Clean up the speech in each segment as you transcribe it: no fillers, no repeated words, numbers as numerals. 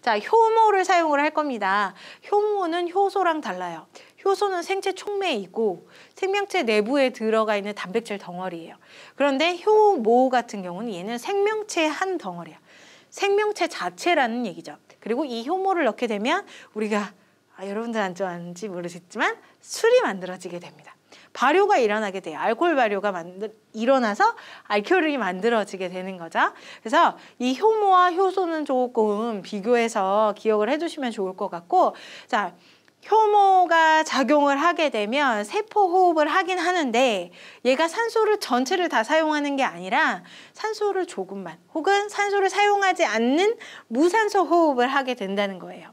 자, 효모를 사용을 할 겁니다. 효모는 효소랑 달라요. 효소는 생체 촉매이고 생명체 내부에 들어가 있는 단백질 덩어리예요. 그런데 효모 같은 경우는 얘는 생명체 한 덩어리야. 생명체 자체라는 얘기죠. 그리고 이 효모를 넣게 되면 우리가 여러분들 안 좋아하는지 모르겠지만 술이 만들어지게 됩니다. 발효가 일어나게 돼요. 알코올 발효가 일어나서 알코올이 만들어지게 되는 거죠. 그래서 이 효모와 효소는 조금 비교해서 기억을 해두시면 좋을 것 같고, 자, 효모가 작용을 하게 되면 세포 호흡을 하긴 하는데 얘가 산소를 전체를 다 사용하는 게 아니라 산소를 조금만 혹은 산소를 사용하지 않는 무산소 호흡을 하게 된다는 거예요.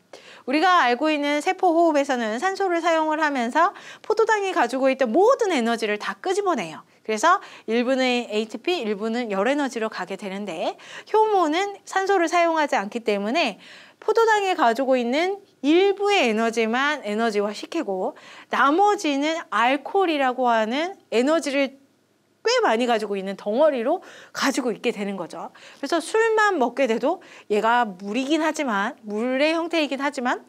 우리가 알고 있는 세포 호흡에서는 산소를 사용을 하면서 포도당이 가지고 있던 모든 에너지를 다 끄집어내요. 그래서 일부는 ATP, 일부는 열에너지로 가게 되는데 효모는 산소를 사용하지 않기 때문에 포도당이 가지고 있는 일부의 에너지만 에너지화 시키고 나머지는 알코올이라고 하는 에너지를 꽤 많이 가지고 있는 덩어리로 가지고 있게 되는 거죠. 그래서 술만 먹게 돼도 얘가 물이긴 하지만 물의 형태이긴 하지만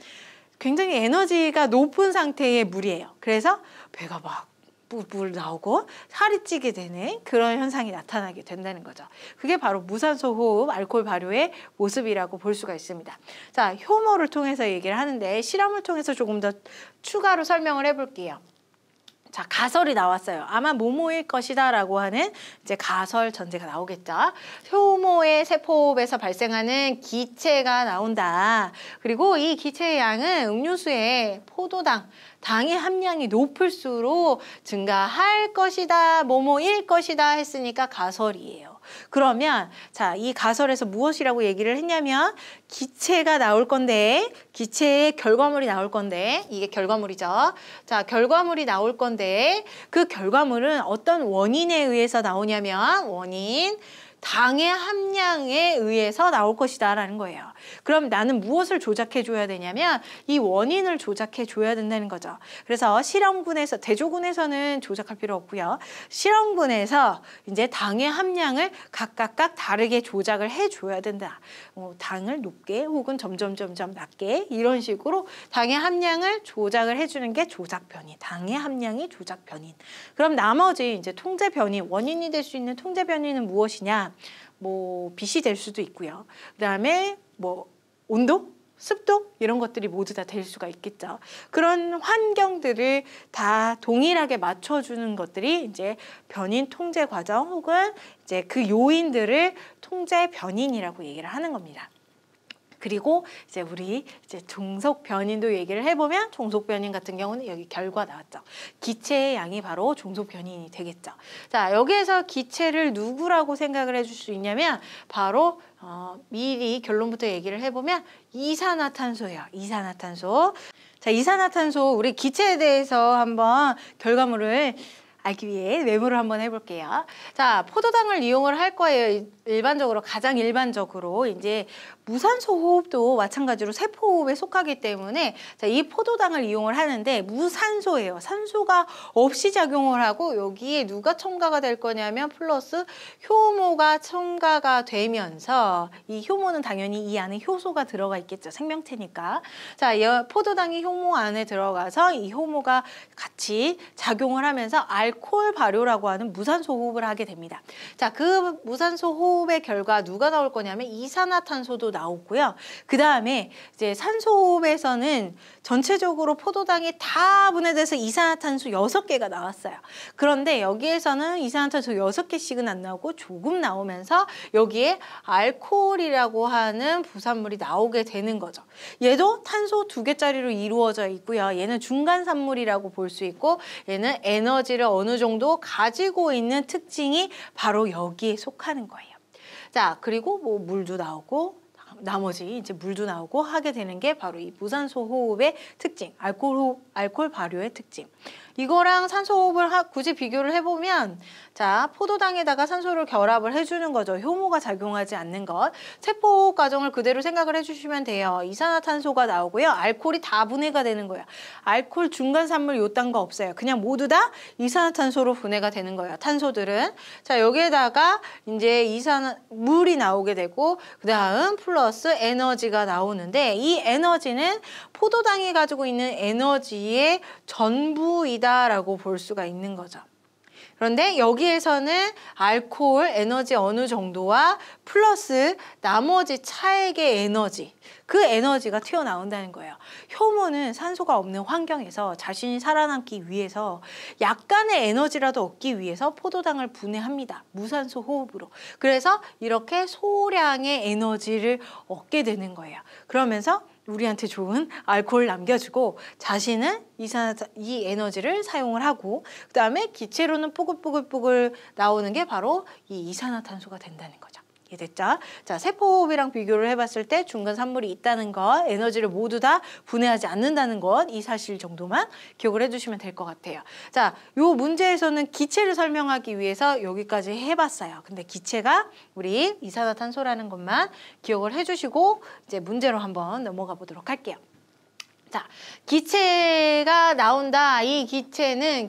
굉장히 에너지가 높은 상태의 물이에요. 그래서 배가 막 뿔뿔 나오고 살이 찌게 되는 그런 현상이 나타나게 된다는 거죠. 그게 바로 무산소 호흡, 알코올 발효의 모습이라고 볼 수가 있습니다. 자, 효모를 통해서 얘기를 하는데 실험을 통해서 조금 더 추가로 설명을 해볼게요. 자, 가설이 나왔어요. 아마 뭐뭐일 것이다 라고 하는 이제 가설 전제가 나오겠죠. 효모의 세포호흡에서 발생하는 기체가 나온다. 그리고 이 기체의 양은 음료수에 포도당, 당의 함량이 높을수록 증가할 것이다, 뭐뭐일 것이다 했으니까 가설이에요. 그러면 자, 이 가설에서 무엇이라고 얘기를 했냐면 기체가 나올 건데 기체의 결과물이 나올 건데 이게 결과물이죠. 자, 결과물이 나올 건데 그 결과물은 어떤 원인에 의해서 나오냐면 원인 당의 함량에 의해서 나올 것이다 라는 거예요. 그럼 나는 무엇을 조작해 줘야 되냐면 이 원인을 조작해 줘야 된다는 거죠. 그래서 실험군에서, 대조군에서는 조작할 필요 없고요. 실험군에서 이제 당의 함량을 각각 다르게 조작을 해 줘야 된다. 당을 높게 혹은 점점 낮게 이런 식으로 당의 함량을 조작을 해 주는 게 조작 변이, 당의 함량이 조작 변인. 그럼 나머지 이제 통제 변이, 원인이 될 수 있는 통제 변이는 무엇이냐? 뭐 빛이 될 수도 있고요. 그다음에 뭐 온도, 습도 이런 것들이 모두 다 될 수가 있겠죠. 그런 환경들을 다 동일하게 맞춰주는 것들이 이제 변인 통제 과정 혹은 이제 그 요인들을 통제 변인이라고 얘기를 하는 겁니다. 그리고 이제 우리 이제 종속 변인도 얘기를 해보면 종속 변인 같은 경우는 여기 결과 나왔죠. 기체의 양이 바로 종속 변인이 되겠죠. 자, 여기에서 기체를 누구라고 생각을 해줄 수 있냐면 바로 미리 결론부터 얘기를 해보면 이산화탄소예요. 이산화탄소. 자, 이산화탄소 우리 기체에 대해서 한번 결과물을 알기 위해 메모를 한번 해볼게요. 자, 포도당을 이용을 할 거예요. 일반적으로 가장 일반적으로 이제 무산소 호흡도 마찬가지로 세포 호흡에 속하기 때문에 자, 이 포도당을 이용을 하는데 무산소예요. 산소가 없이 작용을 하고 여기에 누가 첨가가 될 거냐면 플러스 효모가 첨가가 되면서 이 효모는 당연히 이 안에 효소가 들어가 있겠죠. 생명체니까. 자, 포도당이 효모 안에 들어가서 이 효모가 같이 작용을 하면서 알코올 발효라고 하는 무산소 호흡을 하게 됩니다. 자, 그 무산소 호흡의 결과 누가 나올 거냐면 이산화탄소도 나오고요. 그 다음에 이제 산소 호흡에서는 전체적으로 포도당이 다 분해돼서 이산화탄소 6개가 나왔어요. 그런데 여기에서는 이산화탄소 6개씩은 안 나오고 조금 나오면서 여기에 알코올이라고 하는 부산물이 나오게 되는 거죠. 얘도 탄소 2개짜리로 이루어져 있고요. 얘는 중간산물이라고 볼 수 있고 얘는 에너지를 어느 정도 가지고 있는 특징이 바로 여기에 속하는 거예요. 자, 그리고 뭐 물도 나오고 나머지 이제 물도 나오고 하게 되는 게 바로 이 무산소 호흡의 특징, 알코올 발효의 특징. 이거랑 산소 호흡을 굳이 비교를 해보면 자, 포도당에다가 산소를 결합을 해주는 거죠. 효모가 작용하지 않는 것. 세포호흡 과정을 그대로 생각을 해주시면 돼요. 이산화탄소가 나오고요. 알코올이 다 분해가 되는 거예요. 알코올 중간산물 요딴 거 없어요. 그냥 모두 다 이산화탄소로 분해가 되는 거예요. 탄소들은. 자, 여기에다가 이제 물이 나오게 되고 그 다음 플러스 플러스 에너지가 나오는데 이 에너지는 포도당이 가지고 있는 에너지의 전부이다라고 볼 수가 있는 거죠. 그런데 여기에서는 알코올 에너지 어느 정도와 플러스 나머지 차액의 에너지, 그 에너지가 튀어나온다는 거예요. 효모는 산소가 없는 환경에서 자신이 살아남기 위해서 약간의 에너지라도 얻기 위해서 포도당을 분해합니다. 무산소 호흡으로. 그래서 이렇게 소량의 에너지를 얻게 되는 거예요. 그러면서 우리한테 좋은 알코올 남겨주고 자신은 이 에너지를 사용을 하고 그다음에 기체로는 뽀글뽀글뽀글 나오는 게 바로 이 이산화탄소가 된다는 거죠. 이해됐죠? 자, 세포호흡이랑 비교를 해봤을 때 중간 산물이 있다는 것, 에너지를 모두 다 분해하지 않는다는 것, 이 사실 정도만 기억을 해주시면 될 것 같아요. 자, 요 문제에서는 기체를 설명하기 위해서 여기까지 해봤어요. 근데 기체가 우리 이산화탄소라는 것만 기억을 해주시고 이제 문제로 한번 넘어가 보도록 할게요. 자, 기체가 나온다. 이 기체는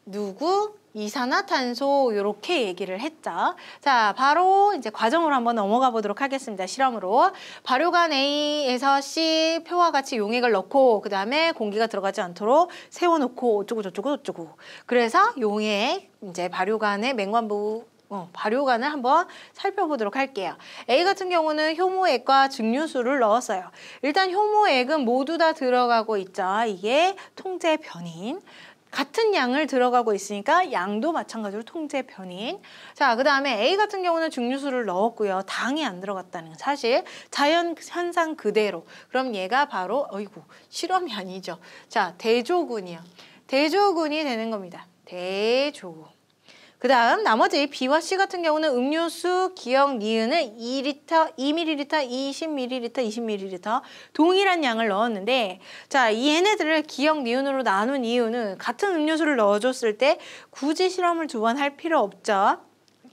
누구? 이산화탄소 이렇게 얘기를 했죠. 자, 바로 이제 과정으로 한번 넘어가 보도록 하겠습니다. 실험으로. 발효관 A에서 C 표와 같이 용액을 넣고 그 다음에 공기가 들어가지 않도록 세워놓고 어쩌고 저쩌고 저쩌고. 그래서 용액 이제 발효관의 맹관부 발효관을 한번 살펴보도록 할게요. A 같은 경우는 효모액과 증류수를 넣었어요. 일단 효모액은 모두 다 들어가고 있죠. 이게 통제 변인. 같은 양을 들어가고 있으니까 양도 마찬가지로 통제 변인. 자, 그 다음에 A 같은 경우는 증류수를 넣었고요. 당이 안 들어갔다는 사실. 자연 현상 그대로. 그럼 얘가 바로 실험이 아니죠. 자, 대조군이요. 대조군이 되는 겁니다. 대조군. 그 다음 나머지 B와 C 같은 경우는 음료수, 기억, 니은을 2리터, 2ml, 20ml, 20ml 동일한 양을 넣었는데 자, 이 얘네들을 기억, 니은으로 나눈 이유는 같은 음료수를 넣어줬을 때 굳이 실험을 2번 할 필요 없죠.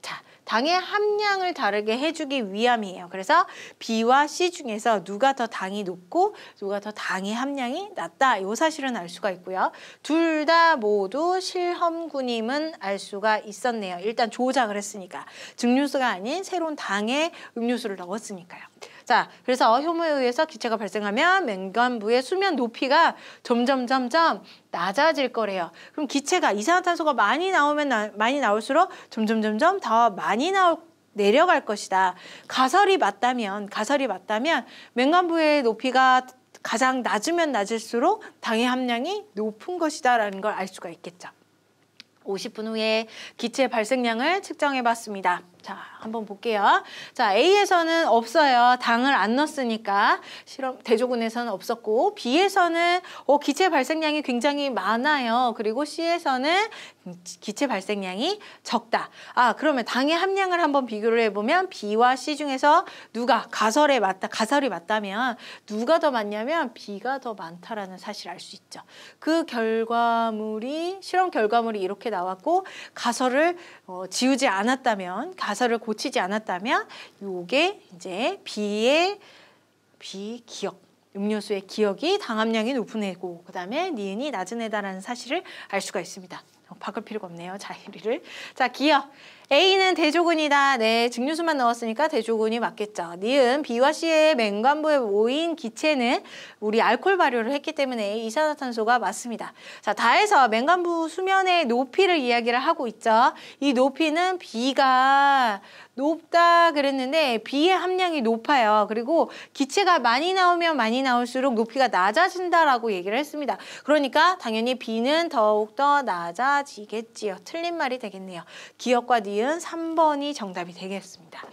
자, 당의 함량을 다르게 해주기 위함이에요. 그래서 B와 C 중에서 누가 더 당이 높고 누가 더 당의 함량이 낮다. 이 사실은 알 수가 있고요. 둘 다 모두 실험군임은 알 수가 있었네요. 일단 조작을 했으니까. 증류수가 아닌 새로운 당의 음료수를 넣었으니까요. 자, 그래서 효모에 의해서 기체가 발생하면 맹관부의 수면 높이가 점점 낮아질 거래요. 그럼 기체가 이산화탄소가 많이 나오면 많이 나올수록 점점 더 많이 내려갈 것이다. 가설이 맞다면 맹관부의 높이가 가장 낮으면 낮을수록 당의 함량이 높은 것이다라는 걸 알 수가 있겠죠. 50분 후에 기체 발생량을 측정해 봤습니다. 자, 한번 볼게요. 자, A에서는 없어요. 당을 안 넣었으니까 실험 대조군에서는 없었고 B에서는 기체 발생량이 굉장히 많아요. 그리고 C에서는 기체 발생량이 적다. 아, 그러면 당의 함량을 한번 비교를 해보면 B와 C 중에서 누가 가설이 맞다면 누가 더 많냐면 B가 더 많다라는 사실을 알 수 있죠. 그 실험 결과물이 이렇게 나왔고 가설을 지우지 않았다면 가설을 고치지 않았다면 요게 이제 B 기억 음료수의 기억이 당함량이 높은 애고 그 다음에 니은이 낮은 애다라는 사실을 알 수가 있습니다. 바꿀 필요가 없네요. 자리를. 자, 기억. A는 대조군이다. 네, 증류수만 넣었으니까 대조군이 맞겠죠. 니은 B와 C의 맹관부에 모인 기체는 우리 알코올 발효를 했기 때문에 이산화탄소가 맞습니다. 자, 다해서 맹관부 수면의 높이를 이야기를 하고 있죠. 이 높이는 B가 높다 그랬는데 B의 함량이 높아요. 그리고 기체가 많이 나오면 많이 나올수록 높이가 낮아진다라고 얘기를 했습니다. 그러니까 당연히 B는 더욱더 낮아지겠지요. 틀린 말이 되겠네요. 기억과 니은 3번이 정답이 되겠습니다.